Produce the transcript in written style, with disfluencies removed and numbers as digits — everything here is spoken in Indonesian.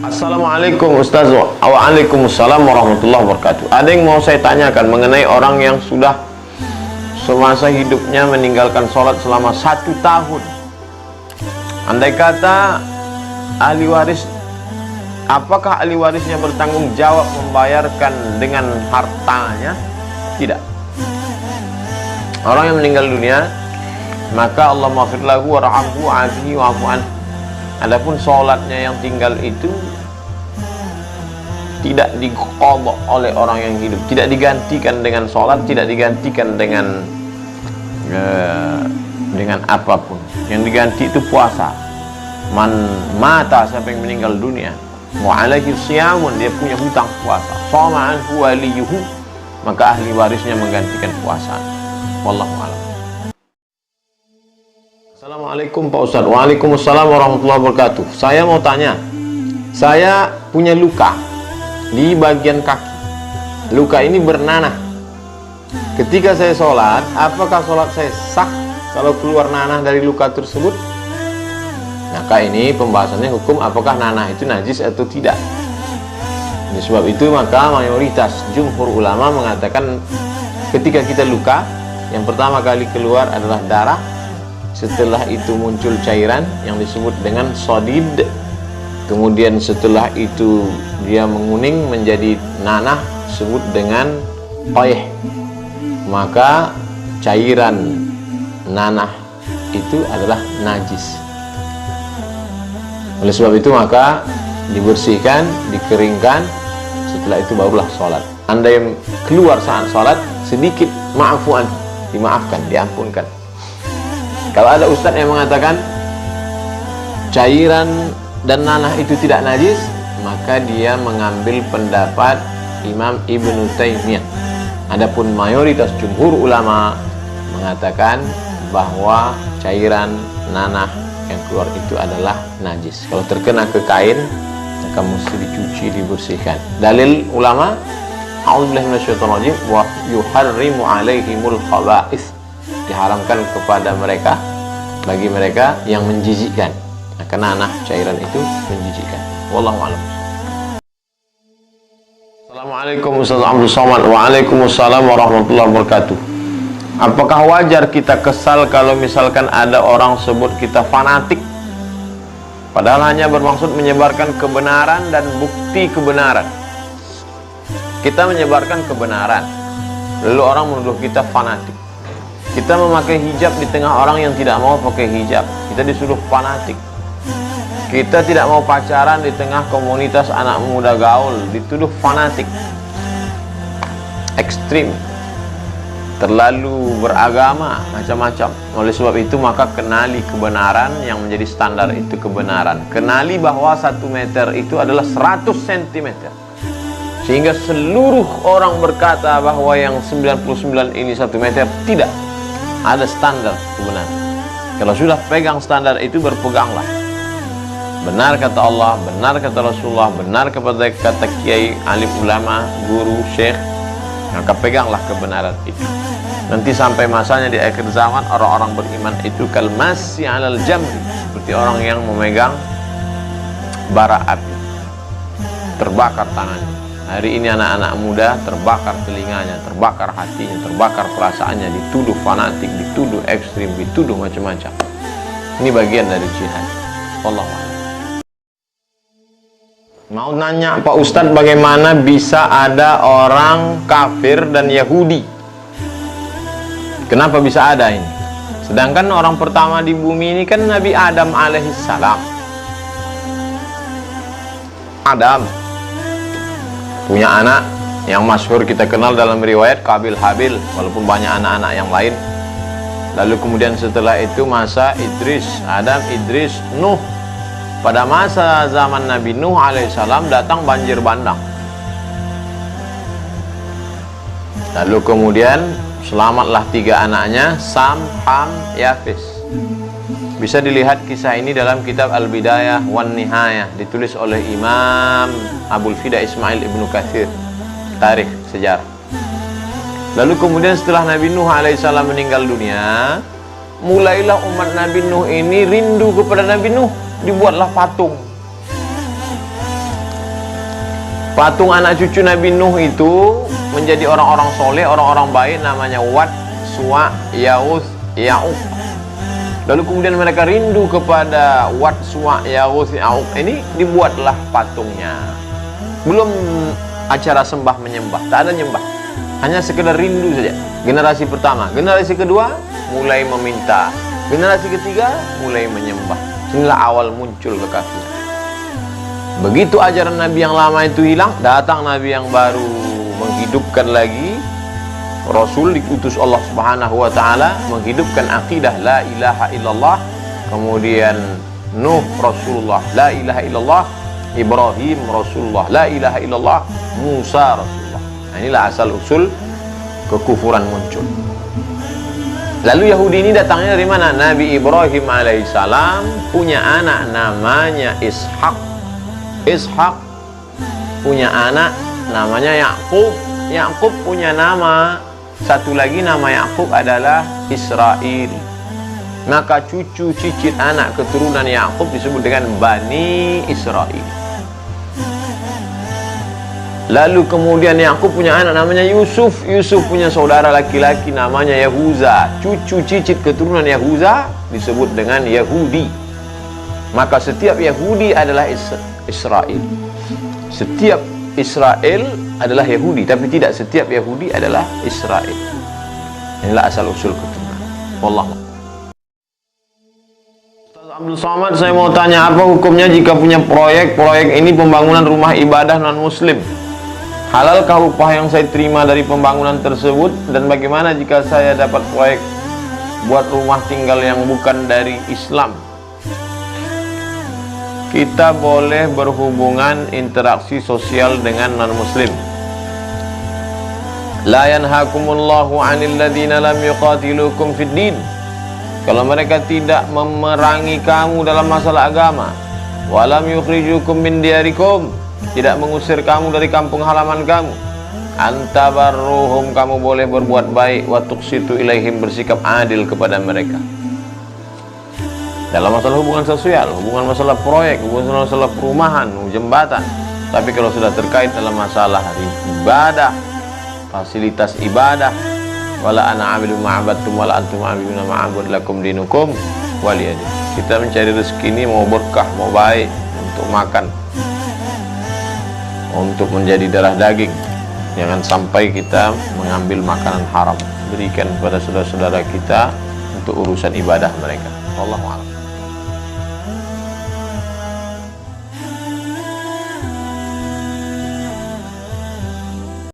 Assalamualaikum Ustaz. Waalaikumsalam warahmatullahi wabarakatuh. Ada yang mau saya tanyakan mengenai orang yang sudah semasa hidupnya meninggalkan sholat selama 1 tahun. Andai kata ahli waris, apakah ahli warisnya bertanggung jawab membayarkan dengan hartanya? Tidak. Orang yang meninggal dunia, maka Allah maghfir lahu warhamhu wa'afihi wa'fu anhu. Adapun sholatnya yang tinggal itu tidak diqadha oleh orang yang hidup, tidak digantikan dengan sholat, tidak digantikan dengan apapun. Yang diganti itu puasa. Man mata, siapa yang meninggal dunia, wa alaihi siyamun, dia punya hutang puasa, shoma anhu waliyuhu, maka ahli warisnya menggantikan puasa. Wallahu a'lam. Assalamualaikum Pak Ustadz. Waalaikumsalam warahmatullahi wabarakatuh. Saya mau tanya, saya punya luka di bagian kaki. Luka ini bernanah. Ketika saya sholat, apakah sholat saya sah kalau keluar nanah dari luka tersebut? Maka ini pembahasannya hukum apakah nanah itu najis atau tidak. Oleh sebab itu maka mayoritas jumhur ulama mengatakan ketika kita luka, yang pertama kali keluar adalah darah. Setelah itu muncul cairan yang disebut dengan sodid. Kemudian setelah itu dia menguning menjadi nanah, disebut dengan qaih. Maka cairan nanah itu adalah najis. Oleh sebab itu maka dibersihkan, dikeringkan, setelah itu barulah sholat. Anda yang keluar saat sholat sedikit, ma'afuan, dimaafkan, diampunkan. Kalau ada ustadz yang mengatakan cairan dan nanah itu tidak najis, maka dia mengambil pendapat Imam Ibnu Taimiyah. Adapun mayoritas jumhur ulama mengatakan bahwa cairan nanah yang keluar itu adalah najis. Kalau terkena ke kain, maka mesti dicuci, dibersihkan. Dalil ulama, a'udzubillahi minasyaitonirrajim, wa yuharrimu 'alaihimul khaba'its, diharamkan kepada mereka, bagi mereka yang menjijikkan. Karena nanah cairan itu menjijikkan. Wallahu a'lam. Assalamualaikum Ustaz Abdul Somad. Waalaikumsalam warahmatullahi wabarakatuh. Apakah wajar kita kesal kalau misalkan ada orang sebut kita fanatik, padahal hanya bermaksud menyebarkan kebenaran dan bukti kebenaran? Kita menyebarkan kebenaran, lalu orang menuduh kita fanatik. Kita memakai hijab di tengah orang yang tidak mau pakai hijab, kita disuruh fanatik. Kita tidak mau pacaran di tengah komunitas anak muda gaul, dituduh fanatik, ekstrim, terlalu beragama, macam-macam. Oleh sebab itu maka kenali kebenaran yang menjadi standar itu kebenaran. Kenali bahwa 1 meter itu adalah 100 cm, sehingga seluruh orang berkata bahwa yang 99 ini 1 meter. Tidak, ada standar kebenaran. Kalau sudah pegang standar itu, berpeganglah. Benar kata Allah, benar kata Rasulullah, benar kepada kata kiai, alim ulama, guru, syekh, maka peganglah kebenaran itu. Nanti sampai masanya di akhir zaman, orang-orang beriman itu kalmasi alal jamri, seperti orang yang memegang bara api, terbakar tangannya. Hari ini anak-anak muda terbakar telinganya, terbakar hatinya, terbakar perasaannya, dituduh fanatik, dituduh ekstrim, dituduh macam-macam. Ini bagian dari jihad. Wallahu a'lam. Mau nanya Pak Ustadz, bagaimana bisa ada orang kafir dan Yahudi? Kenapa bisa ada ini? Sedangkan orang pertama di bumi ini kan Nabi Adam alaihissalam. Adam punya anak yang masyhur kita kenal dalam riwayat, Qabil Habil, walaupun banyak anak-anak yang lain. Lalu kemudian setelah itu masa Idris, Adam, Idris, Nuh. Pada masa zaman Nabi Nuh alaihissalam datang banjir bandang. Lalu kemudian selamatlah 3 anaknya, Sam, Ham, Yafis. Bisa dilihat kisah ini dalam kitab Al-Bidayah wan Nihayah, ditulis oleh Imam Abul Fida Ismail Ibnu Katsir, tarikh sejarah. Lalu kemudian setelah Nabi Nuh alaihissalam meninggal dunia, mulailah umat Nabi Nuh ini rindu kepada Nabi Nuh, dibuatlah patung. Patung anak cucu Nabi Nuh itu menjadi orang-orang soleh, orang-orang baik, namanya Wad, Suwa, Ya'uth, Ya'uq. Lalu kemudian mereka rindu kepada Wad, Suwa, Ya'uth, Ya'uq. Ini dibuatlah patungnya. Belum acara sembah menyembah, tak ada nyembah, hanya sekedar rindu saja. Generasi pertama, generasi kedua mulai meminta, generasi ketiga mulai menyembah. Inilah awal muncul kekafiran. Begitu ajaran Nabi yang lama itu hilang, datang Nabi yang baru menghidupkan lagi. Rasul diutus Allah Subhanahu wa taala menghidupkan akidah la ilaha illallah. Kemudian Nuh Rasulullah, la ilaha illallah. Ibrahim Rasulullah, la ilaha illallah. Musa Rasulullah. Nah, inilah asal usul kekufuran muncul. Lalu Yahudi ini datangnya dari mana? Nabi Ibrahim alaihissalam punya anak namanya Ishak. Ishak punya anak namanya Yakub. Yakub punya nama satu lagi, nama Yakub adalah Israel. Maka cucu cicit anak keturunan Yakub disebut dengan Bani Israel. Lalu kemudian Yakub punya anak namanya Yusuf. Yusuf punya saudara laki-laki namanya Yahuza. Cucu cicit keturunan Yahuza disebut dengan Yahudi. Maka setiap Yahudi adalah Israel. Setiap Israel adalah Yahudi, tapi tidak setiap Yahudi adalah Israel. Inilah asal usul keturunan. Wallah. Ustaz Abdul Somad, saya mau tanya, apa hukumnya jika punya proyek ini pembangunan rumah ibadah non-muslim? Halalkah upah yang saya terima dari pembangunan tersebut? Dan bagaimana jika saya dapat proyek buat rumah tinggal yang bukan dari Islam? Kita boleh berhubungan interaksi sosial dengan non-muslim. La yanhakumullahu 'anil ladzina lam yuqatilukum fid din. Kalau mereka tidak memerangi kamu dalam masalah agama, walam yukhrijukum min diyarikum, tidak mengusir kamu dari kampung halaman kamu, antabarruhum, kamu boleh berbuat baik, wa tuqsitu ilaihim, bersikap adil kepada mereka. Dalam masalah hubungan sosial, hubungan masalah proyek, hubungan masalah perumahan, jembatan. Tapi kalau sudah terkait dalam masalah ibadah, fasilitas ibadah, wala ana 'abidu ma'abattum wala antum 'abiduna ma'abud lakum dinukum waliyadin. Kita mencari rezeki ini mau berkah, mau baik, untuk makan, untuk menjadi darah daging. Jangan sampai kita mengambil makanan haram. Berikan kepada saudara-saudara kita untuk urusan ibadah mereka. Wallahu a'lam.